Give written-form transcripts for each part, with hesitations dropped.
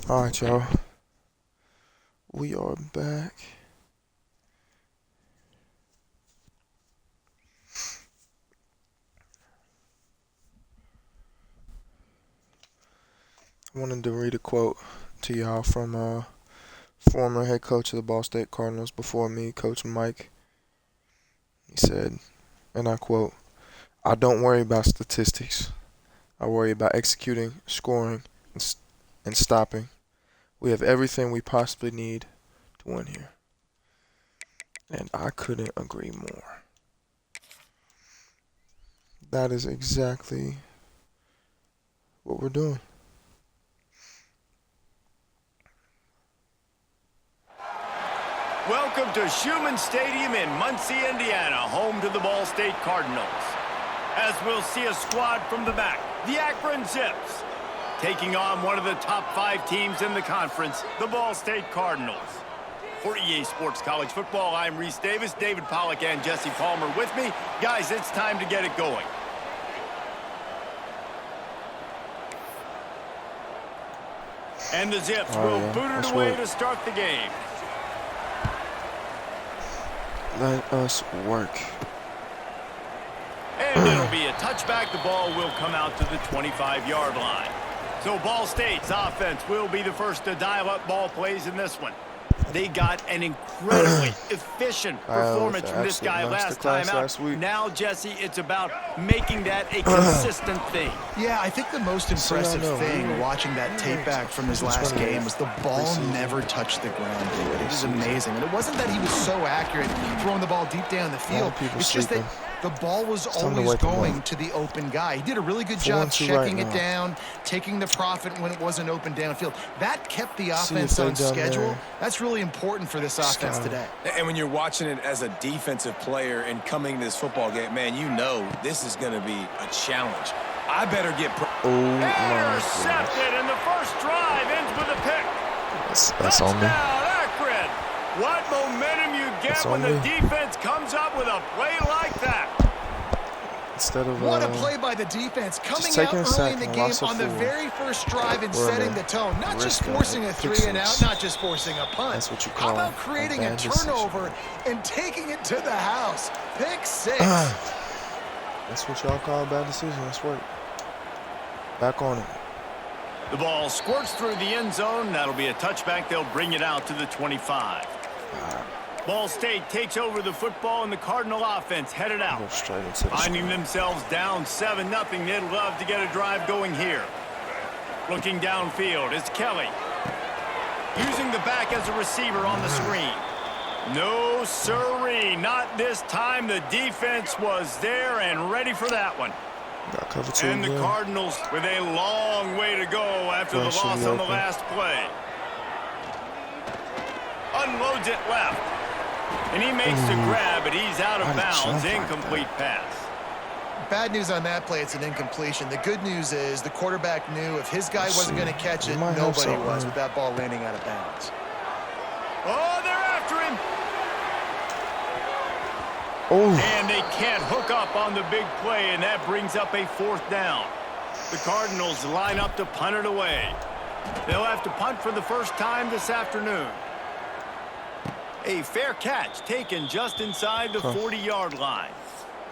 All right, y'all. We are back. I wanted to read a quote to y'all from former head coach of the Ball State Cardinals before me, Coach Mike. He said, and I quote, "I don't worry about statistics. I worry about executing, scoring, and stopping. We have everything we possibly need to win here." And I couldn't agree more. That is exactly what we're doing. Welcome to Schumann Stadium in Muncie, Indiana, home to the Ball State Cardinals. As we'll see a squad from the back, the Akron Zips, taking on one of the top 5 teams in the conference, the Ball State Cardinals. For EA Sports College Football, I'm Reese Davis, David Pollack, and Jesse Palmer with me. Guys, it's time to get it going. And the Zips will boot it away to start the game. Let us work. And it'll be a touchback. The ball will come out to the 25-yard line. So Ball State's offense will be the first to dial up ball plays in this one. They got an incredibly efficient performance from this guy last time out. Now, Jesse, it's about making that a consistent thing. Yeah, I think the most impressive thing watching that tape back from his last game was the ball never touched the ground, David. It was amazing. And it wasn't that he was so accurate throwing the ball deep down the field. It's just that the ball was always going to the open guy. He did a really good job checking it down, taking the profit when it wasn't open downfield. That kept the offense on schedule. That's really important for this offense today. And when you're watching it as a defensive player and coming to this football game, man, you know this is going to be a challenge. I better get intercepted, and the first drive ends with a pick. That's on me. Akron. What momentum you get when the defense comes up with a play like that. Instead of what a play by the defense, coming out early in the game on the very first drive and setting the tone. Not just forcing a 3-and-out, not just forcing a punt. That's what you call How about creating a turnover and taking it to the house? Pick 6. That's what y'all call a bad decision. Let's work. Back on it. The ball squirts through the end zone. That'll be a touchback. They'll bring it out to the 25. Ball State takes over the football, and the Cardinal offense headed out. Finding themselves down 7-0. They'd love to get a drive going here. Looking downfield is Kelly. Using the back as a receiver on the screen. No siree, not this time. The defense was there and ready for that one. And the Cardinals with a long way to go after the loss on the last play. Unloads it left. And he makes the grab, but he's out of bounds. Incomplete pass. Bad news on that play, it's an incompletion. The good news is the quarterback knew if his guy wasn't going to catch it, nobody was with that ball landing out of bounds. Oh, they're after him. And they can't hook up on the big play, and that brings up a 4th down. The Cardinals line up to punt it away. They'll have to punt for the first time this afternoon. A fair catch taken just inside the 40-yard line.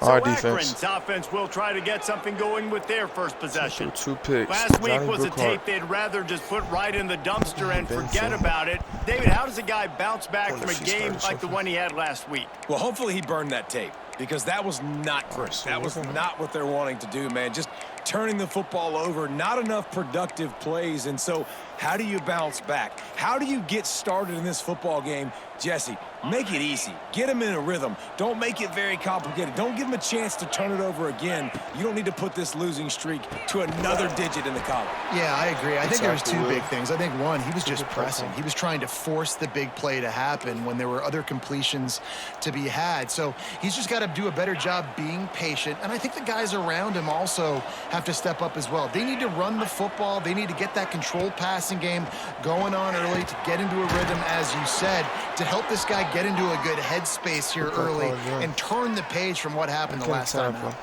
So Akron's offense will try to get something going with their first possession. 2 picks. Last week was a tape they'd rather just put right in the dumpster and forget about it. David, how does a guy bounce back from a game like the one he had last week? Well, hopefully he burned that tape, because that was not great. That was not what they're wanting to do, man. Just turning the football over, not enough productive plays. And so how do you bounce back? How do you get started in this football game? Jesse, make it easy. Get him in a rhythm. Don't make it very complicated. Don't give him a chance to turn it over again. You don't need to put this losing streak to another digit in the column. Yeah, I agree. I think there was 2 big things. I think, one, he was just pressing. He was trying to force the big play to happen when there were other completions to be had. So he's just got to do a better job being patient. And I think the guys around him also have to step up as well. They need to run the football. They need to get that controlled passing game going on early to get into a rhythm, as you said, to help this guy get into a good headspace here early and turn the page from what happened the last time out.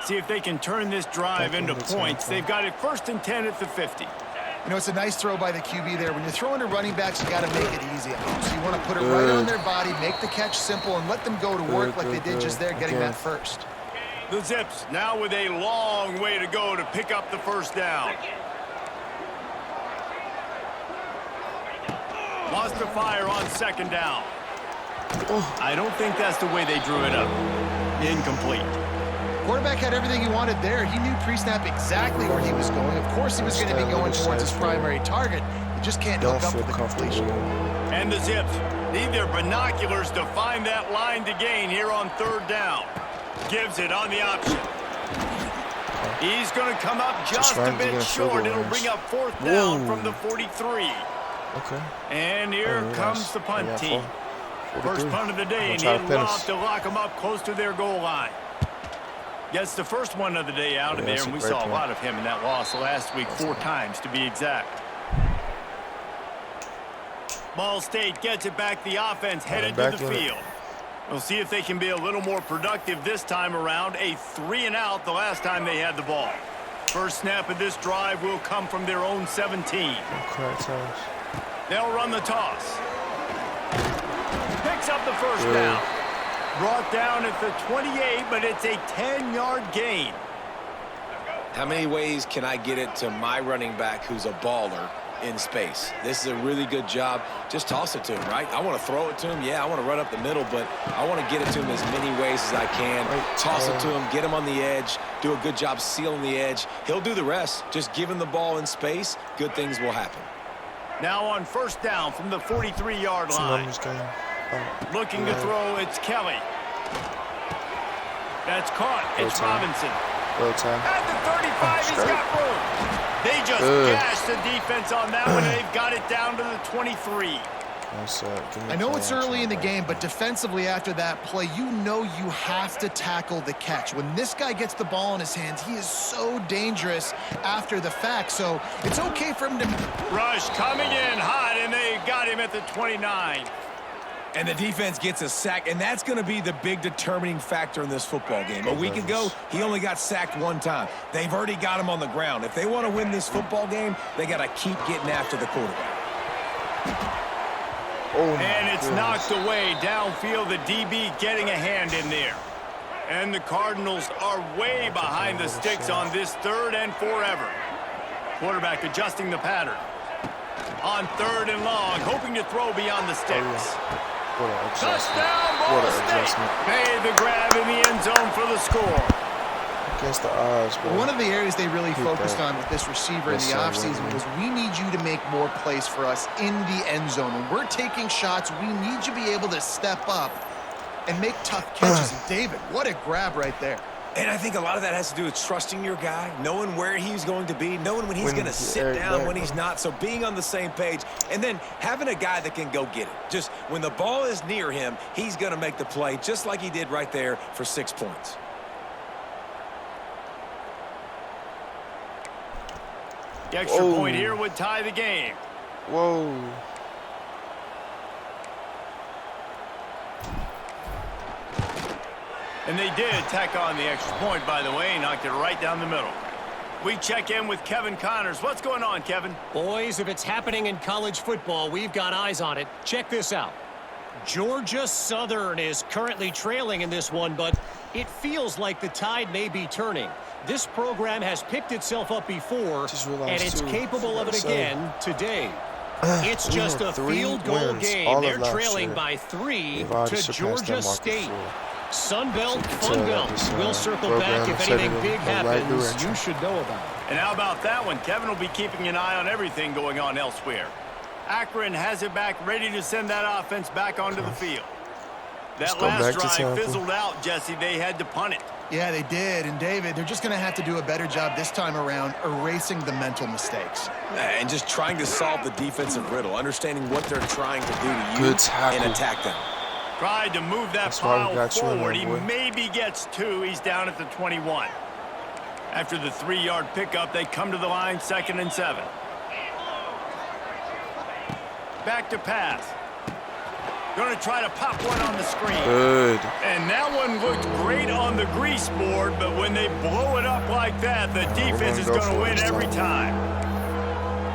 See if they can turn this drive into points. They've got it 1st and 10 at the 50. You know, it's a nice throw by the QB there. When you're throwing to running backs, you got to make it easy. So you want to put it right on their body, make the catch simple, and let them go to work like they did just there, getting that first. The Zips now with a long way to go to pick up the first down. Lost the fire on second down. I don't think that's the way they drew it up. Incomplete. Quarterback had everything he wanted there. He knew pre-snap exactly where he was going. Of course he was going to be going towards his primary target. He just can't hook up with the completion. And the Zips need their binoculars to find that line to gain here on third down. Gives it on the option. He's going to come up just a bit short. It'll bring up fourth down from the 43. Okay. And here comes the punt team. First punt of the day, and he'll off to lock them up close to their goal line. Gets the first one of the day out of there, and we saw a lot of him in that loss last week, 4 times to be exact. Ball State gets it back. The offense headed to the field. We'll see if they can be a little more productive this time around. A 3-and-out the last time they had the ball. First snap of this drive will come from their own 17. They'll run the toss. Picks up the first down. Brought down at the 28, but it's a 10-yard gain. How many ways can I get it to my running back who's a baller in space? This is a really good job. Just toss it to him, right? I want to throw it to him. Yeah, I want to run up the middle, but I want to get it to him as many ways as I can. Toss it to him, get him on the edge, do a good job sealing the edge. He'll do the rest. Just give him the ball in space, good things will happen. Now on first down from the 43-yard line. Looking to throw, it's Kelly. That's caught. It's Robinson. At the 35, he's got room. They just gashed the defense on that one, and they've got it down to the 23. I know it's early in the game, but defensively after that play, you know you have to tackle the catch. When this guy gets the ball in his hands, he is so dangerous after the fact, so it's okay for him to... Rush coming in hot, and they got him at the 29. And the defense gets a sack, and that's going to be the big determining factor in this football game. A week ago, he only got sacked 1 time. They've already got him on the ground. If they want to win this football game, they got to keep getting after the quarterback. And it's knocked away downfield. The DB getting a hand in there. And the Cardinals are way behind the sticks on this 3rd and forever. Quarterback adjusting the pattern. On 3rd and long, hoping to throw beyond the sticks. Touchdown, Ball State. Made the grab in the end zone for the score. Against the odds, bro. One of the areas they really focused on with this receiver in the offseason was we need you to make more plays for us in the end zone. When we're taking shots, we need you to be able to step up and make tough catches. And David, what a grab right there. And I think a lot of that has to do with trusting your guy, knowing where he's going to be, knowing when he's going to sit down, when he's not. So being on the same page, and then having a guy that can go get it. Just when the ball is near him, he's going to make the play, just like he did right there for 6 points. The extra point here would tie the game. Whoa. And they did tack on the extra point, by the way, knocked it right down the middle. We check in with Kevin Connors. What's going on, Kevin? Boys, if it's happening in college football, we've got eyes on it. Check this out. Georgia Southern is currently trailing in this one, but it feels like the tide may be turning. This program has picked itself up before, and it's capable of it again today. It's just a field goal game. They're trailing by 3 to Georgia State. Sunbelt, Funbelt. We'll circle back if anything big happens you should know about. And how about that one? Kevin will be keeping an eye on everything going on elsewhere. Akron has it back, ready to send that offense back onto the field. That last drive fizzled out, Jesse. They had to punt it. Yeah, they did. And, David, they're just going to have to do a better job this time around erasing the mental mistakes. And just trying to solve the defensive riddle, understanding what they're trying to do to you and attack them. Tried to move that pile forward. He maybe gets 2. He's down at the 21. After the 3-yard pickup, they come to the line, 2nd and 7. Back to pass. Going to try to pop one on the screen. Good. And that one looked great on the grease board, but when they blow it up like that, the defense is going to win every time.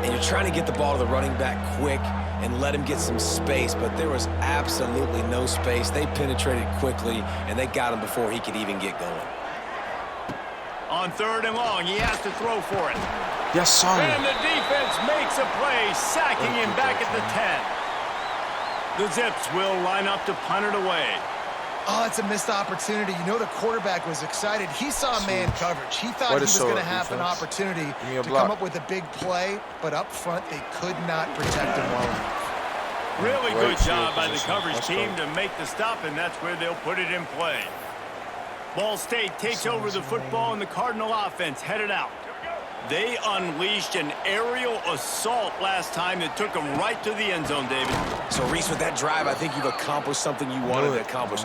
and you're trying to get the ball to the running back quick and let him get some space, but there was absolutely no space. They penetrated quickly, and they got him before he could even get going. On 3rd and long, he has to throw for it. Yes, sir. And the defense makes a play, sacking him back at the 10. The Zips will line up to punt it away. Oh, it's a missed opportunity. You know the quarterback was excited. He saw man coverage. He thought he was going to have an opportunity to come up with a big play, but up front they could not protect him well enough. Really good job by the coverage team to make the stop, and that's where they'll put it in play. Ball State takes over the football, and the Cardinal offense headed out. They unleashed an aerial assault last time that took them right to the end zone, David. So, Reese, with that drive, I think you've accomplished something you wanted to accomplish.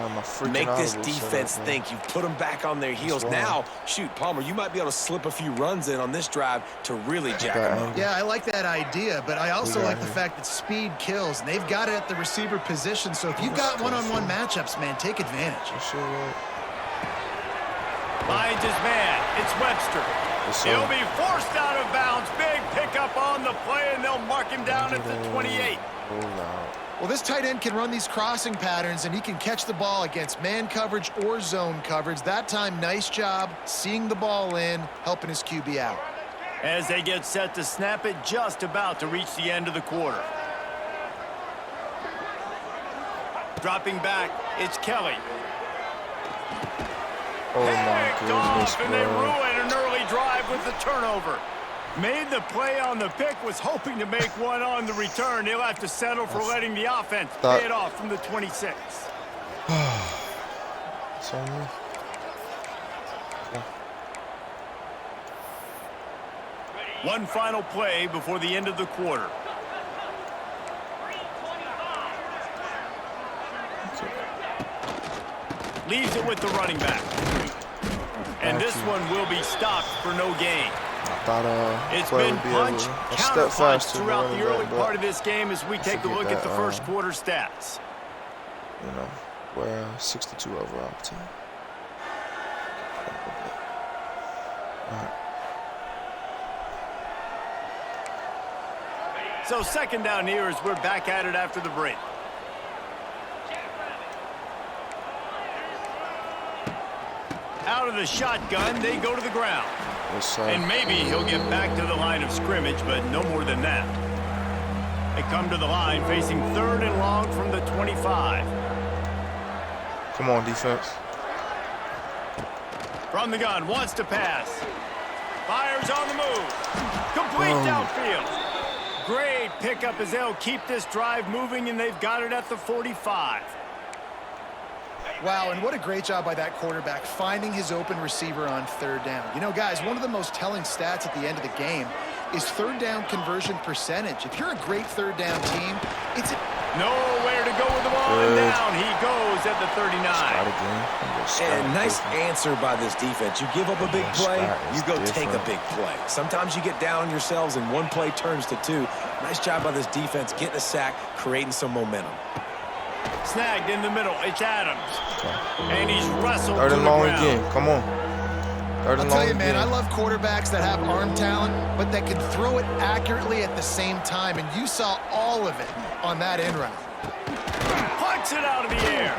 Make this defense think. You've put them back on their heels. Now, shoot, Palmer, you might be able to slip a few runs in on this drive to really jack them up. Yeah, I like that idea, but I also like the fact that speed kills, and they've got it at the receiver position. So if you've got one-on-one matchups, man, take advantage. Finds his man. It's Webster. He'll be forced out of bounds. Big pickup on the play, and they'll mark him down at the 28. Well, this tight end can run these crossing patterns, and he can catch the ball against man coverage or zone coverage. That time, nice job seeing the ball in, helping his QB out. As they get set to snap it, just about to reach the end of the quarter. Dropping back, it's Kelly. Oh my goodness, and they ruin an early drive with the turnover. Made the play on the pick, was hoping to make one on the return. He'll have to settle for letting the offense pay it off from the 26. One final play before the end of the quarter. Leaves it with the running back. And this one will be stopped for no gain. It's been punch, counter-punch throughout the early part of this game as we take a look at the first quarter stats. You know, we're 62 overall team. All right. So second down here as we're back at it after the break. Out of the shotgun, they go to the ground. And maybe he'll get back to the line of scrimmage, but no more than that. They come to the line facing 3rd and long from the 25. Come on, defense. From the gun, wants to pass. Fires on the move. Complete downfield. Great pickup as they'll keep this drive moving, and they've got it at the 45. Wow, and what a great job by that quarterback finding his open receiver on 3rd down. You know, guys, one of the most telling stats at the end of the game is 3rd down conversion percentage. If you're a great 3rd down team, it's nowhere to go with the ball, and down he goes at the 39. And nice answer by this defense. You give up a big play, you go take a big play. Sometimes you get down on yourselves and one play turns to two. Nice job by this defense getting a sack, creating some momentum. Snagged in the middle. It's Adams. And he's wrestled 3rd to and the long ground. again. Come on. I'll tell you, man, I love quarterbacks that have arm talent, but that can throw it accurately at the same time. And you saw all of it on that end route. Punts it out of the air.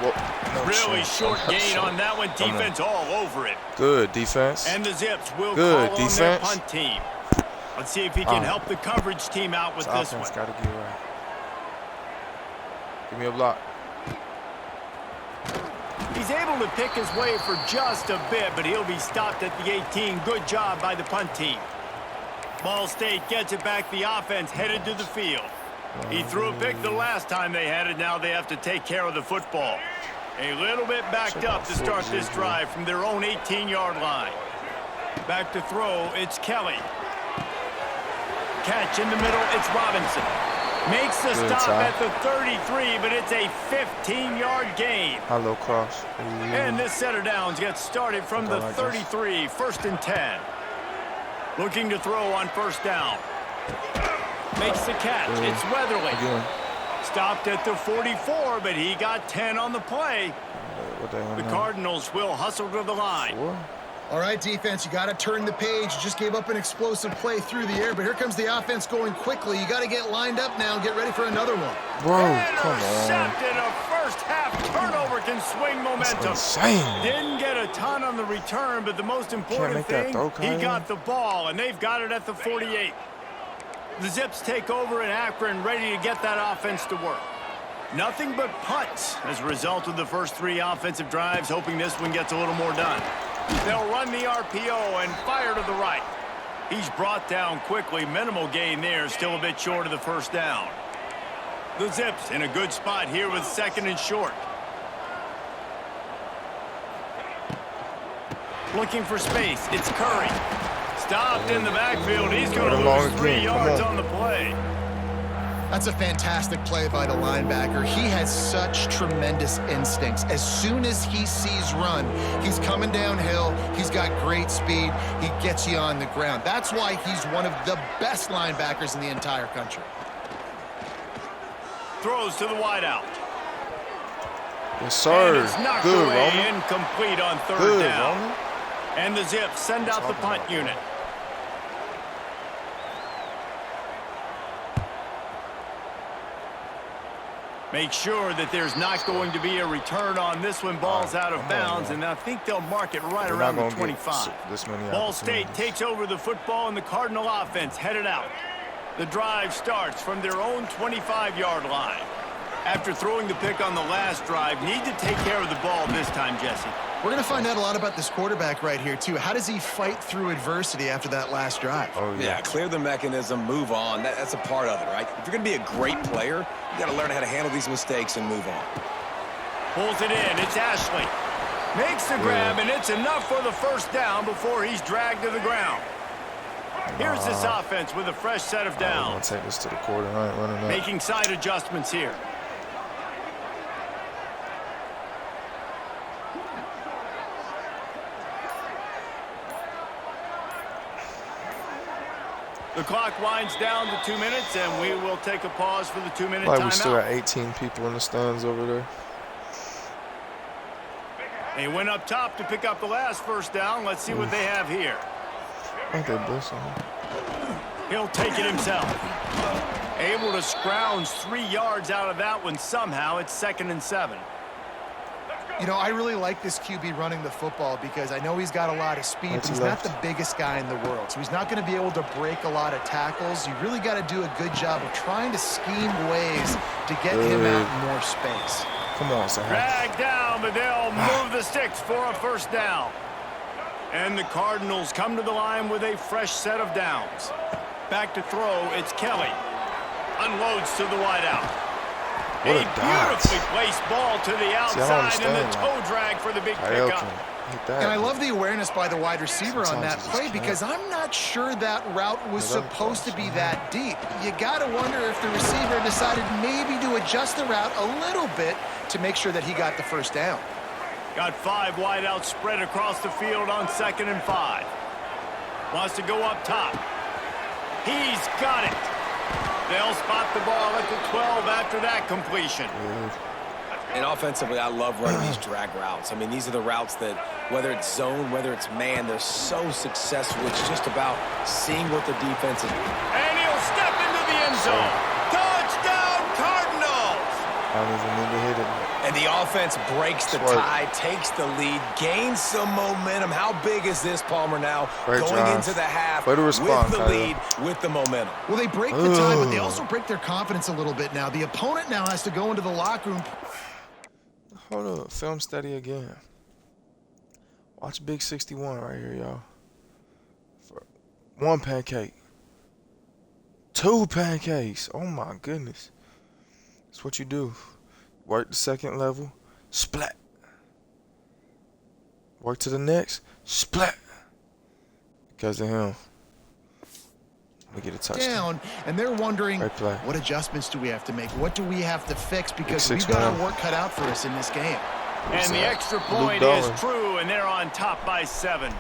Really short gain on that one. Defense all over it. Good defense. And the Zips will call on their punt team. Let's see if he can help the coverage team out with this one. Got to get right. Give me a block. He's able to pick his way for just a bit, but he'll be stopped at the 18. Good job by the punt team. Ball State gets it back. The offense headed to the field. He threw a pick the last time they had it. Now they have to take care of the football. A little bit backed up to start this drive from their own 18-yard line. Back to throw, it's Kelly. Catch in the middle, it's Robinson. Makes the stop at the 33, but it's a 15-yard gain. Hello, cross. And this set of downs gets started from the 33, 1st and 10. Looking to throw on 1st down. Makes the catch. It's Weatherly. Stopped at the 44, but he got 10 on the play. The Cardinals will hustle to the line. All right, defense, you got to turn the page. You just gave up an explosive play through the air, but here comes the offense going quickly. You got to get lined up now and get ready for another one. Whoa, come on. Intercepted. A first-half turnover can swing momentum. That's insane. Didn't get a ton on the return, but the most important thing, he got the ball, and they've got it at the 48. The Zips take over in Akron, ready to get that offense to work. Nothing but punts as a result of the first 3 offensive drives, hoping this one gets a little more done. They'll run the RPO and fire to the right. He's brought down quickly. Minimal gain there, still a bit short of the first down. The Zips in a good spot here with 2nd and short. Looking for space. It's Curry. Stopped in the backfield. He's going to lose 3 yards on the play. That's a fantastic play by the linebacker. He has such tremendous instincts. As soon as he sees run, he's coming downhill. He's got great speed. He gets you on the ground. That's why he's one of the best linebackers in the entire country. Throws to the wideout. Yes, sir. And it's knocked Good, away, Roman. incomplete on 3rd Good, down. Roman. And the Zips send out the punt unit. Make sure that there's not going to be a return on this one. Ball's out of bounds, and I think they'll mark it right around the 25. Ball State takes over the football, and the Cardinal offense headed out. The drive starts from their own 25-yard line. After throwing the pick on the last drive, need to take care of the ball this time, Jesse. We're going to find out a lot about this quarterback right here, too. How does he fight through adversity after that last drive? Oh, yeah, clear the mechanism, move on. That's a part of it, right? If you're going to be a great player, you got to learn how to handle these mistakes and move on. Pulls it in. It's Ashley. Makes the grab, and it's enough for the first down before he's dragged to the ground. Here's this offense with a fresh set of downs. I'm going to take this to the quarter. I ain't running up. Making side adjustments here. The clock winds down to 2 minutes, and we will take a pause for the 2-minute timeout. We still got 18 people in the stands over there. He went up top to pick up the last first down. Let's see what they have here. I think they're blitzing. He'll take it himself. Able to scrounge 3 yards out of that one somehow. It's 2nd and 7. You know, I really like this QB running the football because I know he's got a lot of speed, but he's not the biggest guy in the world. So he's not going to be able to break a lot of tackles. You really got to do a good job of trying to scheme ways to get him out in more space. Come on, Zach. Drag down, but they'll move the sticks for a first down. And the Cardinals come to the line with a fresh set of downs. Back to throw, it's Kelly. Unloads to the wideout. A beautifully placed ball to the outside, and the toe drag for the big pickup. And I love the awareness by the wide receiver on that play because I'm not sure that route was supposed to be that deep. You got to wonder if the receiver decided maybe to adjust the route a little bit to make sure that he got the first down. Got 5 wideouts spread across the field on 2nd and 5. Wants to go up top. He's got it. They'll spot the ball at the 12 after that completion. And offensively, I love running these drag routes. I mean, these are the routes that, whether it's zone, whether it's man, they're so successful. It's just about seeing what the defense is. And he'll step into the end zone. Touchdown, Cardinals! I don't even need to hit it. And the offense breaks the tie, takes the lead, gains some momentum. How big is this, Palmer, now? Going into the half with the lead, with the momentum. Well, they break the tie, but they also break their confidence a little bit now. The opponent now has to go into the locker room. Hold up. Film steady again. Watch Big 61 right here, y'all. 1 pancake. 2 pancakes. Oh, my goodness. That's what you do. Work the second level, splat. Work to the next, splat. Because of him. We get a touchdown. And they're wondering, what adjustments do we have to make? What do we have to fix? Because we've got our work cut out for us in this game. And the extra point is true, and they're on top by 7.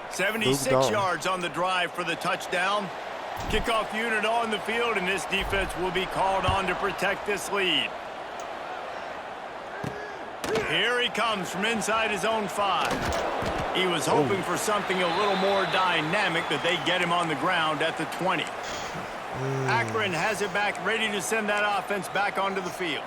76 yards on the drive for the touchdown. Kickoff unit on the field, and this defense will be called on to protect this lead. Here he comes from inside his own 5. He was hoping for something a little more dynamic, but they get him on the ground at the 20. Akron has it back, ready to send that offense back onto the field.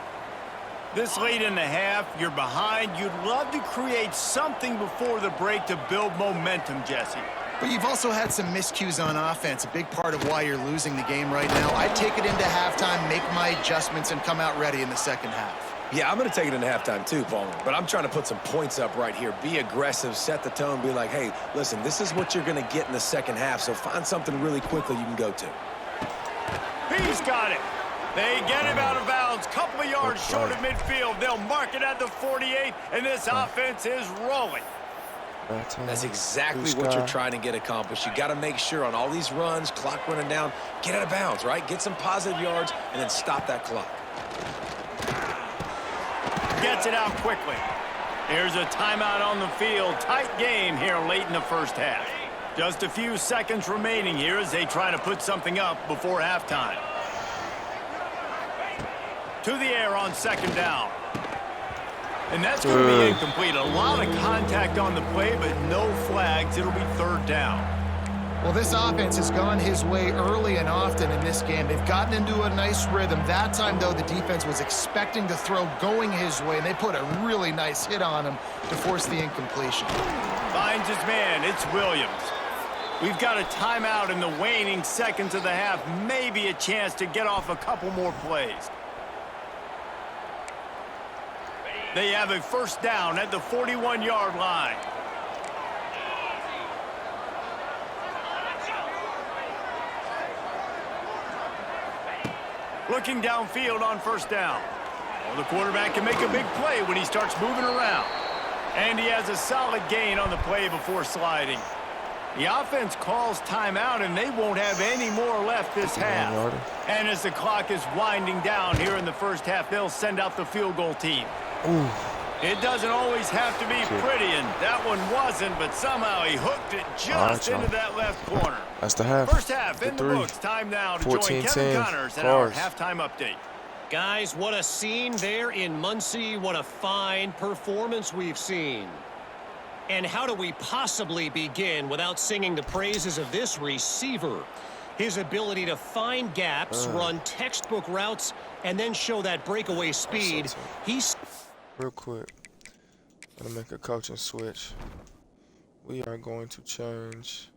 This late in the half, you're behind. You'd love to create something before the break to build momentum, Jesse. But you've also had some miscues on offense, a big part of why you're losing the game right now. I'd take it into halftime, make my adjustments, and come out ready in the second half. Yeah, I'm going to take it into halftime too, Palmer. But I'm trying to put some points up right here. Be aggressive, set the tone, be like, hey, listen, this is what you're going to get in the second half, so find something really quickly you can go to. He's got it. They get him out of bounds, couple of yards short of midfield. They'll mark it at the 48, and this offense is rolling. That's exactly what you're trying to get accomplished. You got to make sure on all these runs, clock running down, get out of bounds, right? Get some positive yards, and then stop that clock. Gets it out quickly. Here's a timeout on the field. Tight game here late in the first half. Just a few seconds remaining here as they try to put something up before halftime. To the air on second down. And that's going to be incomplete. A lot of contact on the play, but no flags. It'll be third down. Well, this offense has gone his way early and often in this game. They've gotten into a nice rhythm. That time, though, the defense was expecting to throw going his way, and they put a really nice hit on him to force the incompletion. Finds his man. It's Williams. We've got a timeout in the waning seconds of the half. Maybe a chance to get off a couple more plays. They have a first down at the 41-yard line. Looking downfield on first down. Well, the quarterback can make a big play when he starts moving around. And he has a solid gain on the play before sliding. The offense calls timeout, and they won't have any more left this half. And as the clock is winding down here in the first half, they'll send out the field goal team. Ooh. It doesn't always have to be pretty, and that one wasn't, but somehow he hooked it just into that left corner. That's the half. First half in the books. Time now to join Kevin Connors and our halftime update. Guys, what a scene there in Muncie. What a fine performance we've seen. And how do we possibly begin without singing the praises of this receiver? His ability to find gaps, run textbook routes, and then show that breakaway speed. He's... Real quick, I'm gonna make a coaching switch. We are going to change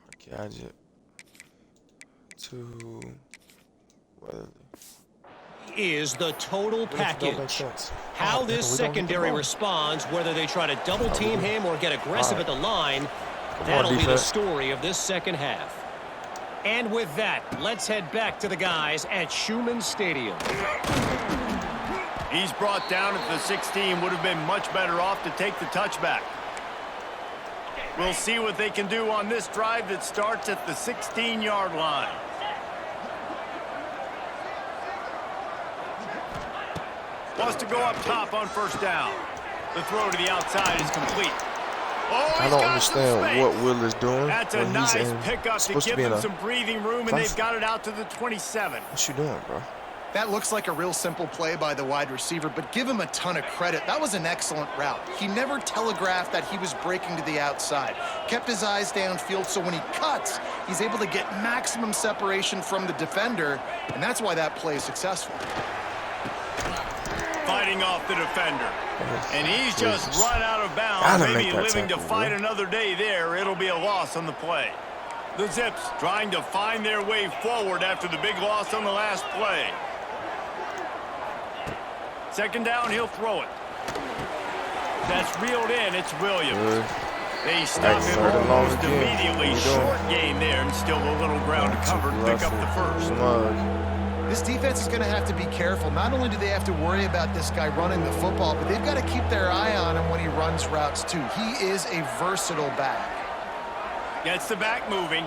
our gadget to Weatherly. Is the total package. How this secondary responds, whether they try to double team him or get aggressive at the line, that'll be the story of this second half. And with that, let's head back to the guys at Schumann Stadium. He's brought down at the 16. Would have been much better off to take the touchback. We'll see what they can do on this drive that starts at the 16-yard line. Wants to go up top on first down. The throw to the outside is complete. Oh, I don't understand what Will is doing. That's a nice pickup to give them some breathing room, and they've got it out to the 27. What you doing, bro? That looks like a real simple play by the wide receiver, but give him a ton of credit. That was an excellent route. He never telegraphed that he was breaking to the outside. Kept his eyes downfield, so when he cuts, he's able to get maximum separation from the defender, and that's why that play is successful. Fighting off the defender. And he's just run out of bounds. Maybe living to fight another day there. It'll be a loss on the play. The Zips trying to find their way forward after the big loss on the last play. Second down, he'll throw it. That's reeled in. It's Williams. They stop him almost immediately. Short gain there, and still a little ground to cover to pick up the first. This defense is going to have to be careful. Not only do they have to worry about this guy running the football, but they've got to keep their eye on him when he runs routes, too. He is a versatile back. Gets the back moving.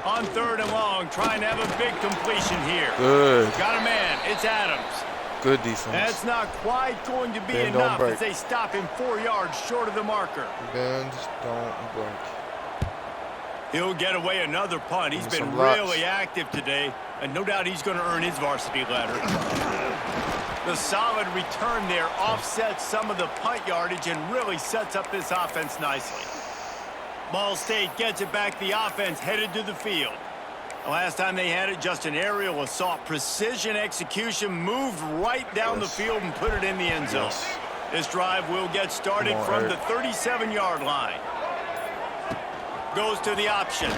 On third and long, trying to have a big completion here. Good. Got a man. It's Adams. Good defense. That's not quite going to be enough as they stop him 4 yards short of the marker. Bend, don't break. He'll get away another punt. He's been really active today, and no doubt he's going to earn his varsity ladder. The solid return there offsets some of the punt yardage and really sets up this offense nicely. Ball State gets it back. The offense headed to the field. The last time they had it, just an aerial assault. Precision execution, moved right down the field and put it in the end zone. This drive will get started from the 37-yard line. Goes to the option.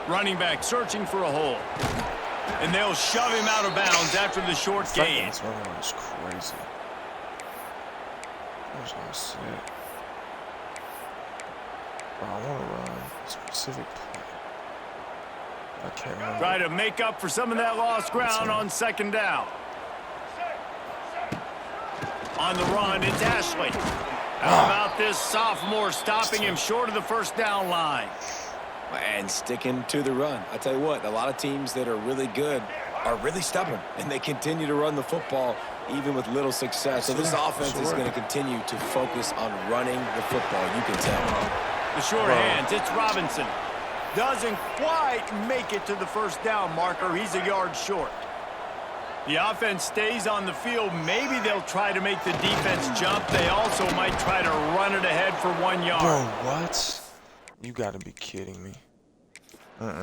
Running back searching for a hole. And they'll shove him out of bounds after the short gain. That's crazy. That's what I said. I want to run a specific play. I can't remember. Try to make up for some of that lost ground on second down. On the run, it's Ashley. How about this sophomore stopping him short of the first down line? And sticking to the run. I tell you what, a lot of teams that are really good are really stubborn, and they continue to run the football even with little success. So this offense is going to continue to focus on running the football. You can tell. The short hands, it's Robinson. Doesn't quite make it to the first down marker. He's a yard short. The offense stays on the field. Maybe they'll try to make the defense jump. They also might try to run it ahead for 1 yard. Bro, what? You got to be kidding me.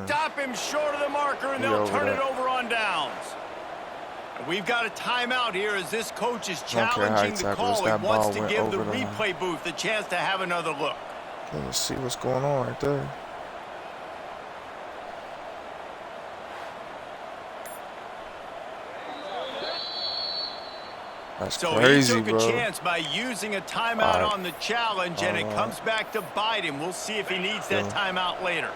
Stop him short of the marker, and they'll turn it over on downs. And we've got a timeout here as this coach is challenging the call. He wants to give the replay booth a chance to have another look. Let's see what's going on right there. That's crazy, he took bro. a chance by using a timeout on the challenge, and it comes back to bite him. We'll see if he needs that timeout later.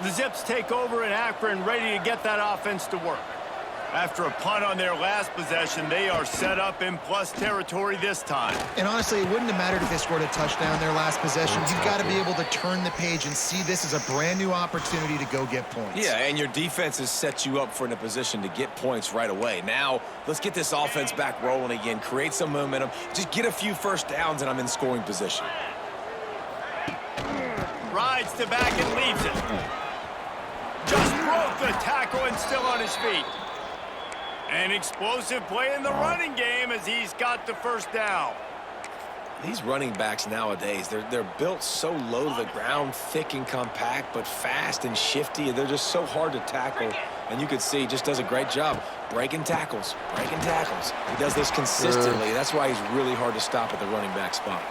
The Zips take over in Akron, ready to get that offense to work. After a punt on their last possession, they are set up in plus territory this time. And honestly, it wouldn't have mattered if they scored a touchdown their last possession. You've got to be able to turn the page and see this as a brand new opportunity to go get points. Yeah, and your defense has set you up for in a position to get points right away. Now, let's get this offense back rolling again, create some momentum, just get a few first downs, and I'm in scoring position. Rides to back and leaves it. Just broke the tackle and still on his feet. An explosive play in the running game as he's got the first down. These running backs nowadays, they're built so low to the ground, thick and compact, but fast and shifty. They're just so hard to tackle. And you can see he just does a great job breaking tackles, He does this consistently. That's why he's really hard to stop at the running back spot.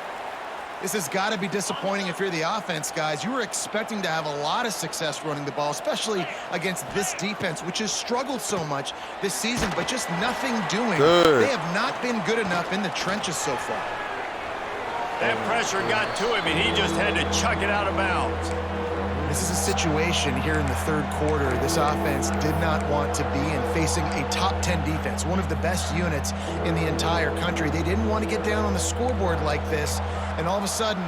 This has got to be disappointing if you're the offense, guys. You were expecting to have a lot of success running the ball, especially against this defense, which has struggled so much this season, but just nothing doing. They have not been good enough in the trenches so far. That pressure got to him, and he just had to chuck it out of bounds. This is a situation here in the third quarter this offense did not want to be in, facing a top 10 defense, one of the best units in the entire country. They didn't want to get down on the scoreboard like this, and all of a sudden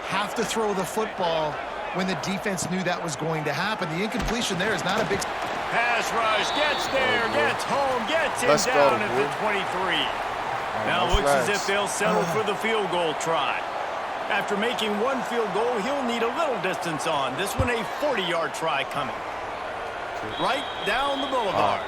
have to throw the football when the defense knew that was going to happen. The incompletion there is not a big... Pass rush, gets there, gets home, gets him down at the 23. Now looks as if they'll settle for the field goal try. After making one field goal, he'll need a little distance on. This one a 40-yard try coming. Right down the boulevard.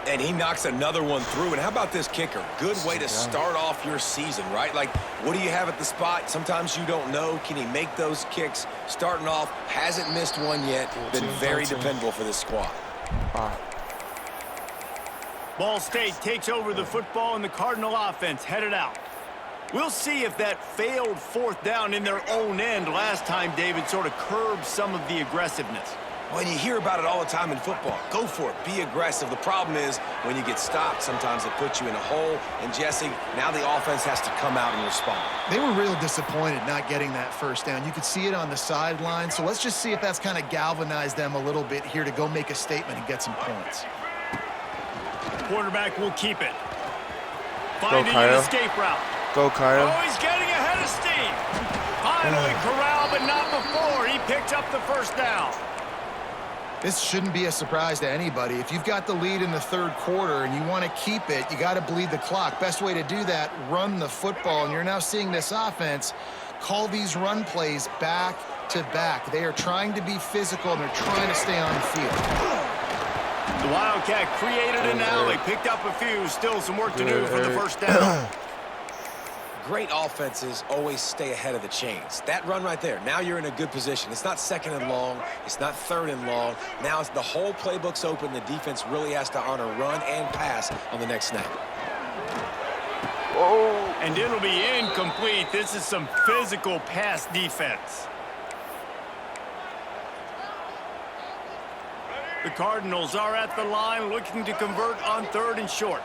And he knocks another one through. And how about this kicker? Good way to start off your season, right? Like, what do you have at the spot? Sometimes you don't know. Can he make those kicks? Starting off, hasn't missed one yet. Been very dependable for this squad. Ball State takes over the football, and the Cardinal offense headed out. We'll see if that failed fourth down in their own end last time, David, sort of curbed some of the aggressiveness. Well, you hear about it all the time in football. Go for it. Be aggressive. The problem is when you get stopped, sometimes it puts you in a hole. And, Jesse, now the offense has to come out and respond. They were real disappointed not getting that first down. You could see it on the sideline. So let's just see if that's kind of galvanized them a little bit here to go make a statement and get some points. Quarterback will keep it. Finding an escape route. Go, Kyle. Oh, he's getting ahead of steam. Finally corralled, but not before. He picked up the first down. This shouldn't be a surprise to anybody. If you've got the lead in the third quarter and you want to keep it, you got to bleed the clock. Best way to do that, run the football. And you're now seeing this offense call these run plays back to back. They are trying to be physical, and they're trying to stay on the field. The Wildcat created it now. They picked up a few. Still some work to do for the first down. Great offenses always stay ahead of the chains. That run right there, now you're in a good position. It's not 2nd and long. It's not 3rd and long. Now it's the whole playbook's open. The defense really has to honor run and pass on the next snap. Whoa. And it'll be incomplete. This is some physical pass defense. The Cardinals are at the line looking to convert on 3rd and short.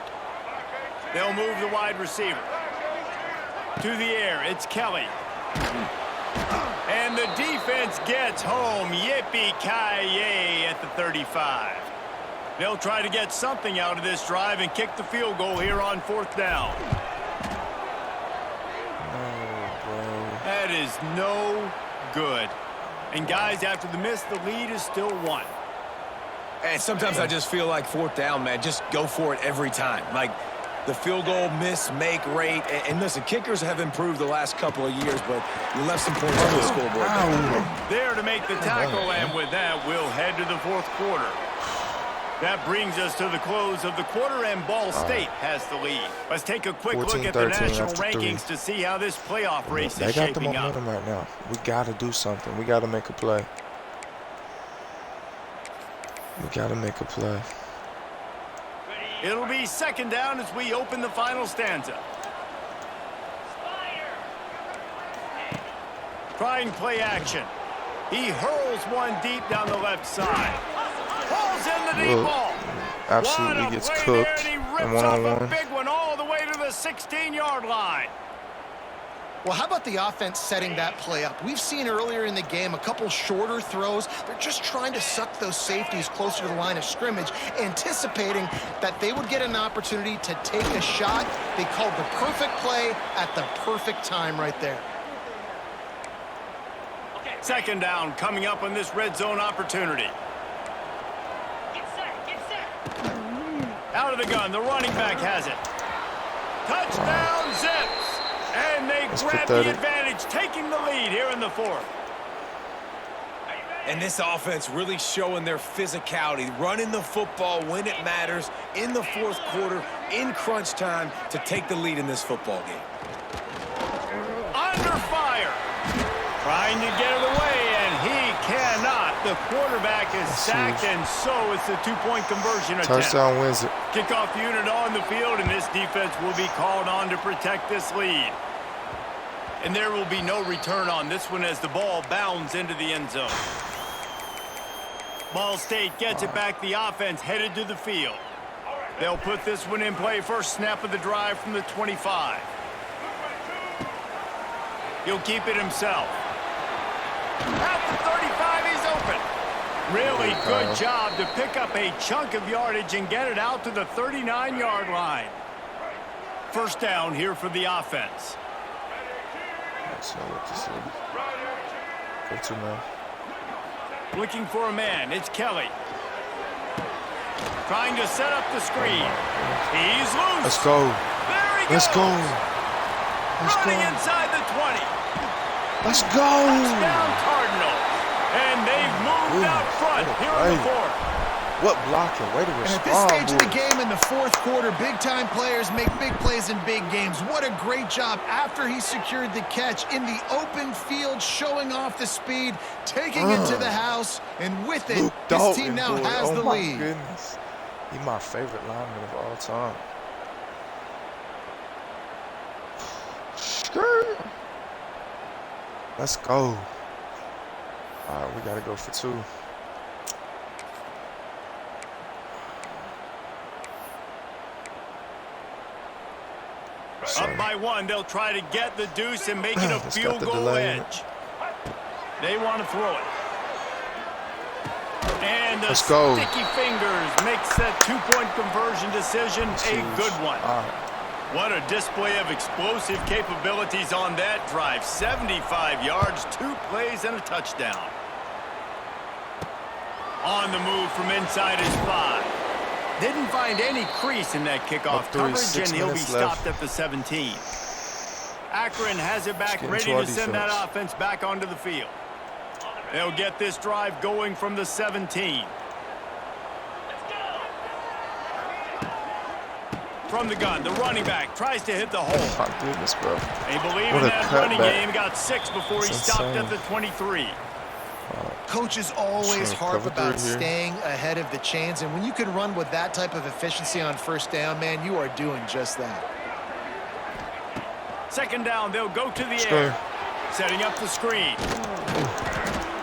They'll move the wide receiver. To the air, it's Kelly. And the defense gets home. Yippee-ki-yay at the 35. They'll try to get something out of this drive and kick the field goal here on 4th down. That is no good. And guys, after the miss, the lead is still 1. And sometimes I just feel like 4th down, man, just go for it every time. Like the field goal miss-make rate. And listen, kickers have improved the last couple of years, but you left some points on the scoreboard. There to make the tackle, and with that, we'll head to the 4th quarter. That brings us to the close of the quarter, and Ball State has the lead. Let's take a quick look at the national rankings to see how this playoff race is shaping up. They got the momentum right now. We got to do something. We got to make a play. We got to make a play. It'll be 2nd down as we open the final stanza. Trying play action. He hurls one deep down the left side. Pulls in the deep ball. Absolutely gets cooked. And he rips off a big one all the way to the 16-yard line. Well, how about the offense setting that play up? We've seen earlier in the game a couple shorter throws. They're just trying to suck those safeties closer to the line of scrimmage, anticipating that they would get an opportunity to take a shot. They called the perfect play at the perfect time right there. 2nd down coming up on this red zone opportunity. Out of the gun, the running back has it. Touchdown, Zips. And they grab the advantage, taking the lead here in the 4th. And this offense really showing their physicality, running the football when it matters in the 4th quarter, in crunch time, to take the lead in this football game. Under fire. Trying to get it away, and he cannot. The quarterback is sacked, and so it's a 2-point conversion attempt. Touchdown wins it. Kickoff unit on the field, and this defense will be called on to protect this lead. And there will be no return on this one as the ball bounds into the end zone. Ball State gets it back. The offense headed to the field. They'll put this one in play. First snap of the drive from the 25. He'll keep it himself. At the 35, he's open. Really good job to pick up a chunk of yardage and get it out to the 39-yard line. First down here for the offense. Go to now. Looking for a man. It's Kelly. Trying to set up the screen. He's loose. Let's go. There he Let's goes. go. Let's Running go. inside the 20. Let's go. Touchdown Cardinals. And they've moved out front here in the 4th. What blocking? Way to respond. And at this stage of the game in the 4th quarter, big-time players make big plays in big games. What a great job after he secured the catch in the open field, showing off the speed, taking it to the house, and with it, his team now has the lead. Oh, my goodness. He's my favorite lineman of all time. Let's go. All right, we got to go for 2. Up by 1, they'll try to get the deuce and make it a field goal edge. They want to throw it. And the sticky fingers makes that 2-point conversion decision a good one. What a display of explosive capabilities on that drive. 75 yards, 2 plays, and a touchdown. On the move from inside his 5. Didn't find any crease in that kickoff coverage, and he'll be stopped at the 17. Akron has it back, ready to send that offense back onto the field. They'll get this drive going from the 17. From the gun, the running back tries to hit the hole. Oh my goodness, bro. They believe in that running game. Got 6 before he stopped at the 23. Coaches always harp about staying ahead of the chains, and when you can run with that type of efficiency on first down, man, you are doing just that. Second down, they'll go to the air. Setting up the screen.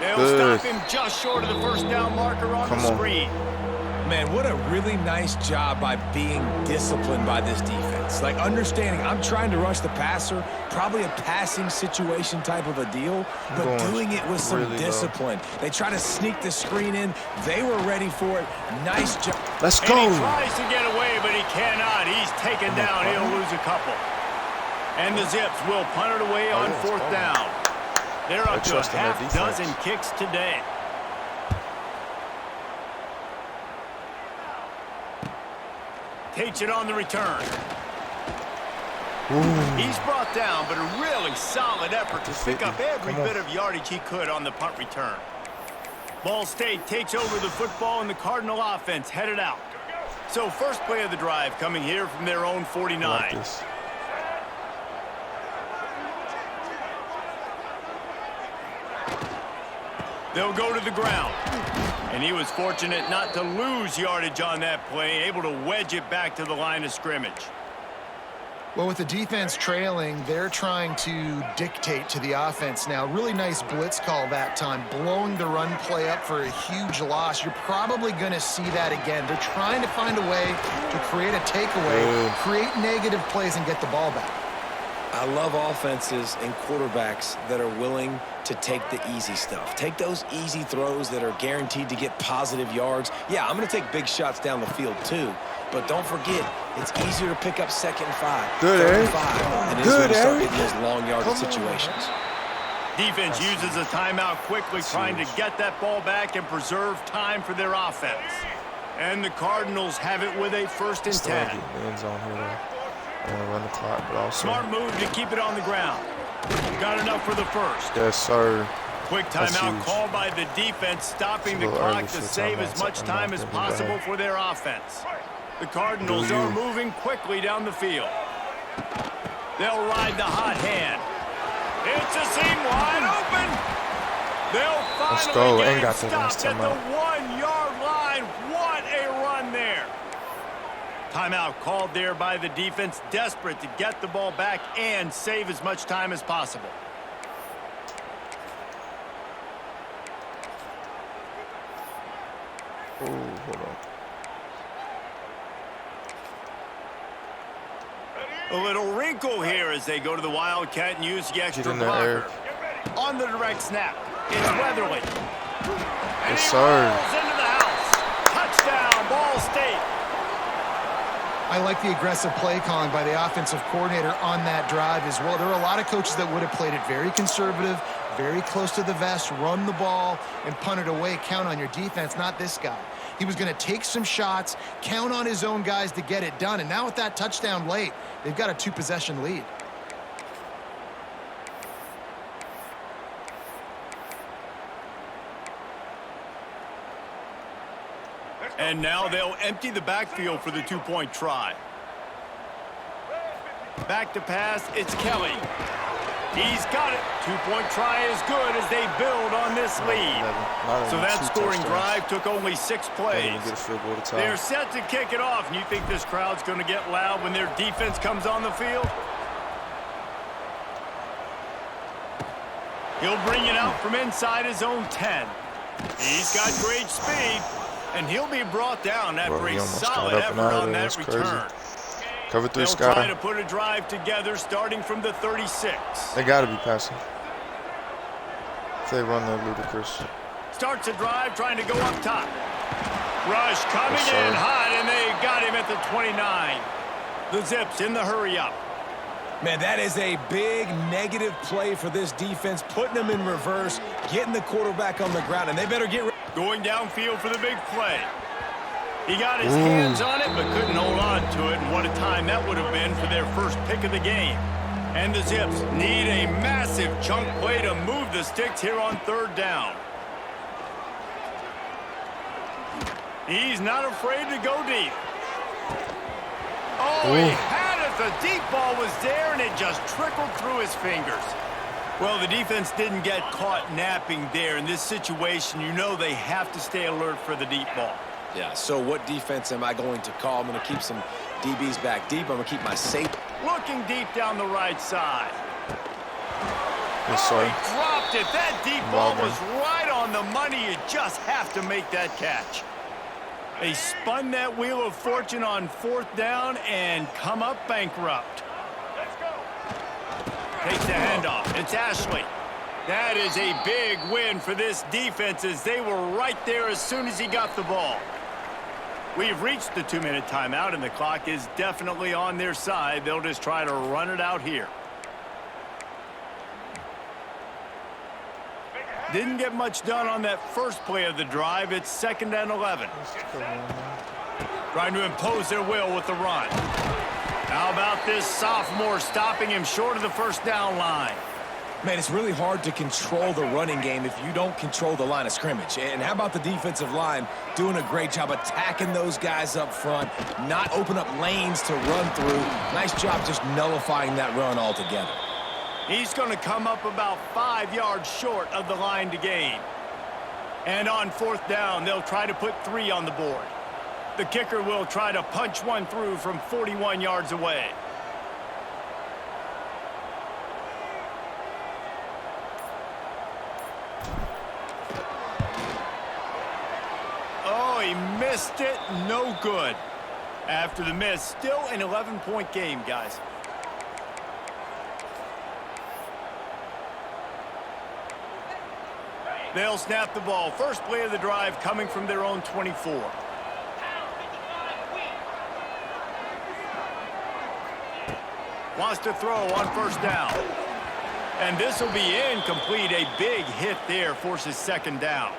They'll stop him just short of the first down marker on the screen. Man, what a really nice job by being disciplined by this defense. Like, understanding I'm trying to rush the passer, probably a passing situation type of a deal, but doing it with some discipline. They try to sneak the screen in. They were ready for it. Nice job. Let's go. And he tries to get away, but he cannot. He's taken down. He'll lose a couple. And the Zips will punt it away on 4th down. They're up to a half-dozen kicks today. Takes it on the return. He's brought down, but a really solid effort to pick up every bit of yardage he could on the punt return. Ball State takes over the football, and the Cardinal offense headed out. So first play of the drive coming here from their own 49. They'll go to the ground. And he was fortunate not to lose yardage on that play, able to wedge it back to the line of scrimmage. Well, with the defense trailing, they're trying to dictate to the offense now. Really nice blitz call that time, blowing the run play up for a huge loss. You're probably going to see that again. They're trying to find a way to create a takeaway, create negative plays, and get the ball back. I love offenses and quarterbacks that are willing to take the easy stuff. Take those easy throws that are guaranteed to get positive yards. Yeah, I'm going to take big shots down the field too. But don't forget, it's easier to pick up 2nd and 5, 3rd and 5, than it is when you start getting those long yardage situations. Defense uses a timeout quickly, trying to get that ball back and preserve time for their offense. And the Cardinals have it with a 1st and 10. Run the clock, but also smart move to keep it on the ground. Got enough for the first. Yes, sir. Quick timeout called by the defense, stopping the clock to save as much time as possible for their offense. The Cardinals are moving quickly down the field. They'll ride the hot hand. It's a seam wide open. They'll finally get it stopped at the 1-yard line. What a run there. Timeout called there by the defense, desperate to get the ball back and save as much time as possible. Oh, hold on. A little wrinkle here as they go to the Wildcat and use the extra blocker. On the direct snap, it's Weatherly. And he rolls into the house. Touchdown, Ball State. I like the aggressive play calling by the offensive coordinator on that drive as well. There are a lot of coaches that would have played it very conservative, very close to the vest, run the ball, and punt it away. Count on your defense, not this guy. He was going to take some shots, count on his own guys to get it done. And now with that touchdown late, they've got a 2-possession lead. And now they'll empty the backfield for the 2-point try. Back to pass, it's Kelly. He's got it. 2-point try is good as they build on this lead. So that scoring drive took only 6 plays. They're set to kick it off. And you think this crowd's going to get loud when their defense comes on the field? He'll bring it out from inside his own 10. He's got great speed. And he'll be brought down after a solid effort on that return. Cover 3, Sky. They'll try to put a drive together starting from the 36. They got to be passing. If they run, they're ludicrous. Starts a drive trying to go up top. Rush coming in hot, and they got him at the 29. The Zips in the hurry up. Man, that is a big negative play for this defense, putting them in reverse, getting the quarterback on the ground, and they better get ready. Going downfield for the big play. He got his hands on it, but couldn't hold on to it, and what a time that would have been for their first pick of the game. And the Zips need a massive chunk play to move the sticks here on 3rd down. He's not afraid to go deep. Oh, he had it. The deep ball was there, and it just trickled through his fingers. Well, the defense didn't get caught napping there. In this situation, you know they have to stay alert for the deep ball. Yeah, so what defense am I going to call? I'm going to keep some DBs back deep. I'm going to keep my safety. Looking deep down the right side. Yes, sir. He dropped it. That deep ball was right on the money. You just have to make that catch. They spun that wheel of fortune on 4th down and come up bankrupt. Let's go. Takes the handoff. It's Ashley. That is a big win for this defense as they were right there as soon as he got the ball. We've reached the 2-minute timeout, and the clock is definitely on their side. They'll just try to run it out here. Didn't get much done on that first play of the drive. It's 2nd and 11. Trying to impose their will with the run. How about this sophomore stopping him short of the 1st down line? Man, it's really hard to control the running game if you don't control the line of scrimmage. And how about the defensive line doing a great job attacking those guys up front, not open up lanes to run through. Nice job just nullifying that run altogether. He's going to come up about 5 yards short of the line to gain. And on 4th down, they'll try to put 3 on the board. The kicker will try to punch one through from 41 yards away. Oh, he missed it. No good. After the miss, still an 11-point game, guys. They'll snap the ball. First play of the drive coming from their own 24. Wants to throw on 1st down. And this will be incomplete. A big hit there forces 2nd down.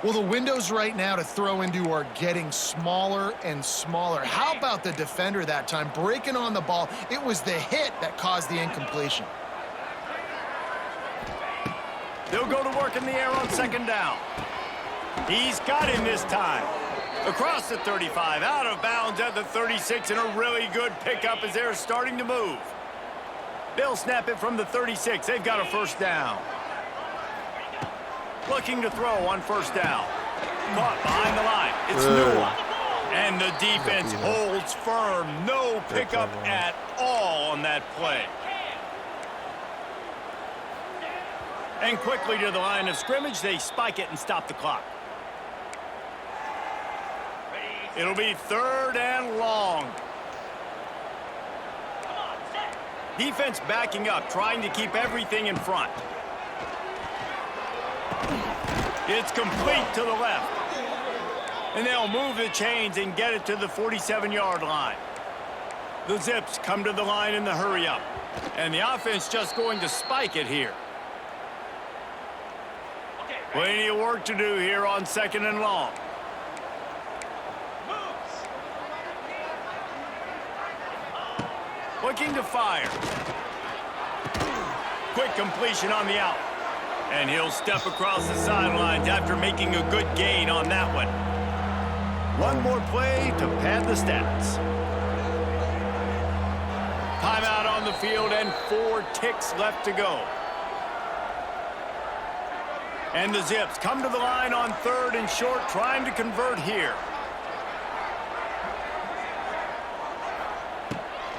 Well, the windows right now to throw into are getting smaller and smaller. How about the defender that time breaking on the ball? It was the hit that caused the incompletion. They'll go to work in the air on 2nd down. He's got him this time. Across the 35, out of bounds at the 36, and a really good pickup as they're starting to move. They'll snap it from the 36. They've got a 1st down. Looking to throw on 1st down. Caught behind the line. It's Newell. And the defense holds firm. No pickup at all on that play. And quickly to the line of scrimmage, they spike it and stop the clock. It'll be 3rd and long. Defense backing up, trying to keep everything in front. It's complete to the left. And they'll move the chains and get it to the 47-yard line. The Zips come to the line in the hurry-up. And the offense just going to spike it here. Plenty of work to do here on 2nd and long. Looking to fire. Quick completion on the out. And he'll step across the sidelines after making a good gain on that one. One more play to pad the stats. Timeout on the field and 4 ticks left to go. And the Zips come to the line on 3rd and short, trying to convert here.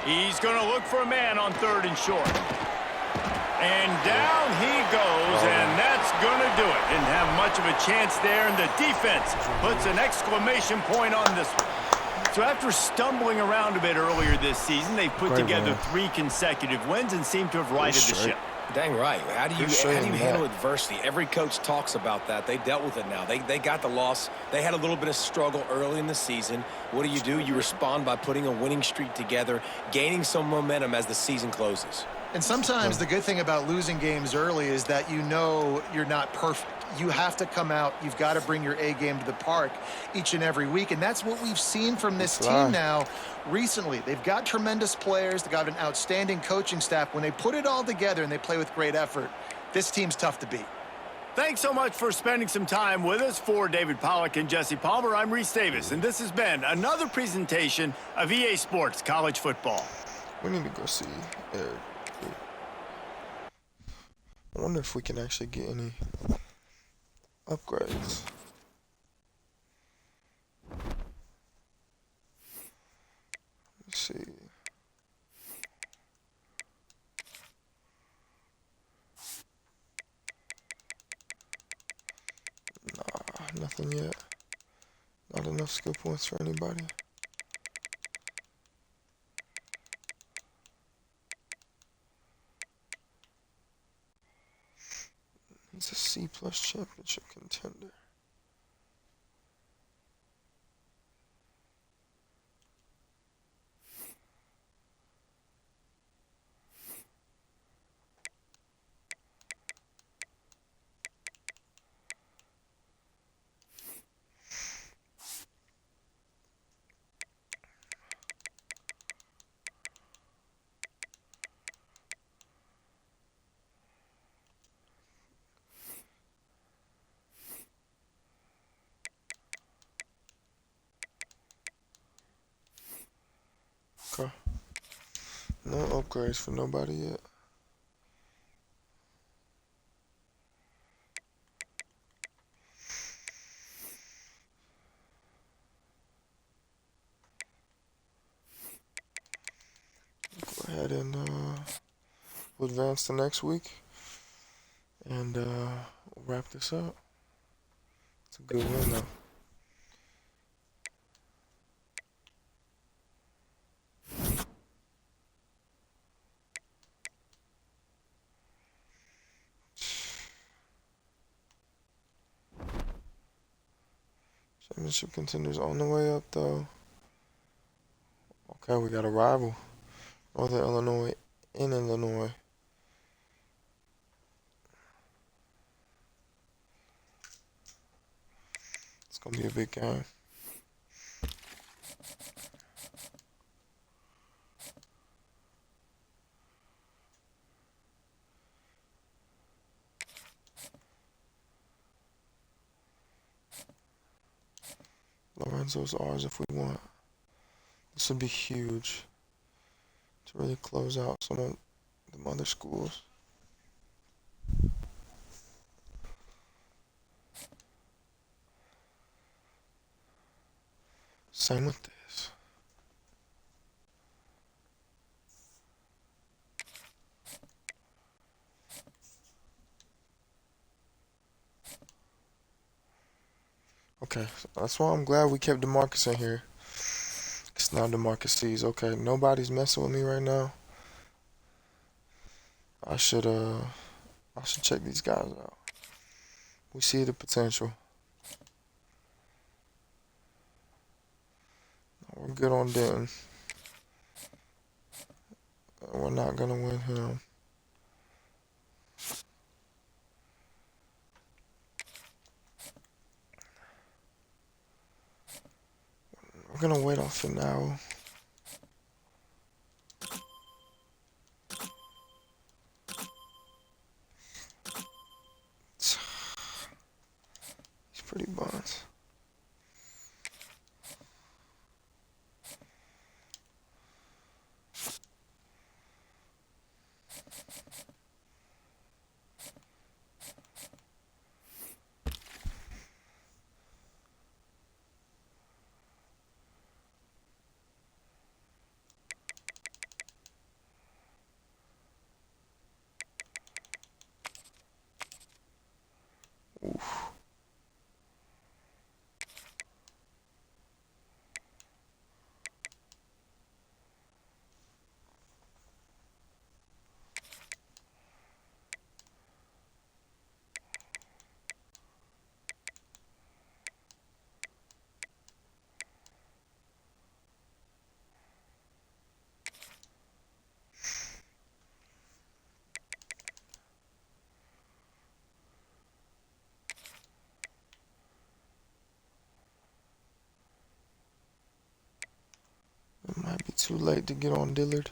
He's going to look for a man on 3rd and short. And down he goes, and that's going to do it. Didn't have much of a chance there, and the defense puts an exclamation point on this one. So after stumbling around a bit earlier this season, they've put together 3 consecutive wins and seem to have righted the ship. Dang right. How do you handle adversity? Every coach talks about that. They dealt with it now. They got the loss. They had a little bit of struggle early in the season. What do? You respond by putting a winning streak together, gaining some momentum as the season closes. And sometimes the good thing about losing games early is that you know you're not perfect. You have to come out. You've got to bring your A game to the park each and every week. And that's what we've seen from this team now recently. They've got tremendous players. They've got an outstanding coaching staff. When they put it all together and they play with great effort, this team's tough to beat. Thanks so much for spending some time with us. For David Pollack and Jesse Palmer, I'm Reese Davis, and this has been another presentation of EA Sports College Football. We need to go see Eric. I wonder if we can actually get any upgrades. Let's see. Nothing yet. Not enough skill points for anybody. He's a C+ championship contender. Okay. No upgrades for nobody yet. Go ahead and we'll advance to next week and we'll wrap this up. It's a good win though. Championship contenders on the way up though. Okay, we got a rival. Northern Illinois in Illinois. It's gonna be a big game. Lorenzo's ours if we want. This would be huge to really close out some of the other schools. Same with this. Okay, that's why I'm glad we kept DeMarcus in here. Because now DeMarcus sees, okay, nobody's messing with me right now. I should check these guys out. We see the potential. We're good on Denton. We're not gonna win him. We're gonna wait on Finau. He's pretty buns. Oof. It might be too late to get on Dillard.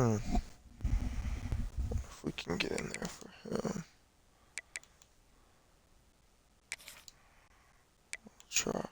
If we can get in there for him. Try.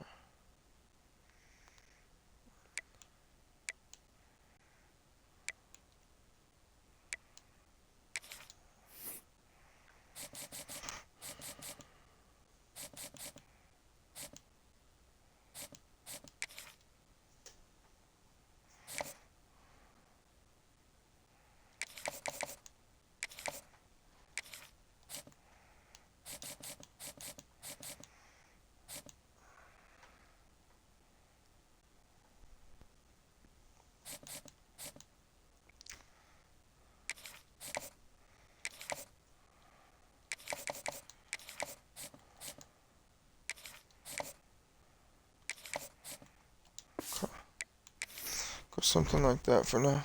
Go something like that for now.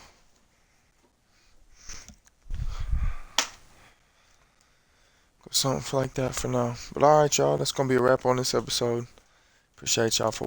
Something like that for now. But alright, y'all, that's going to be a wrap on this episode. Appreciate y'all for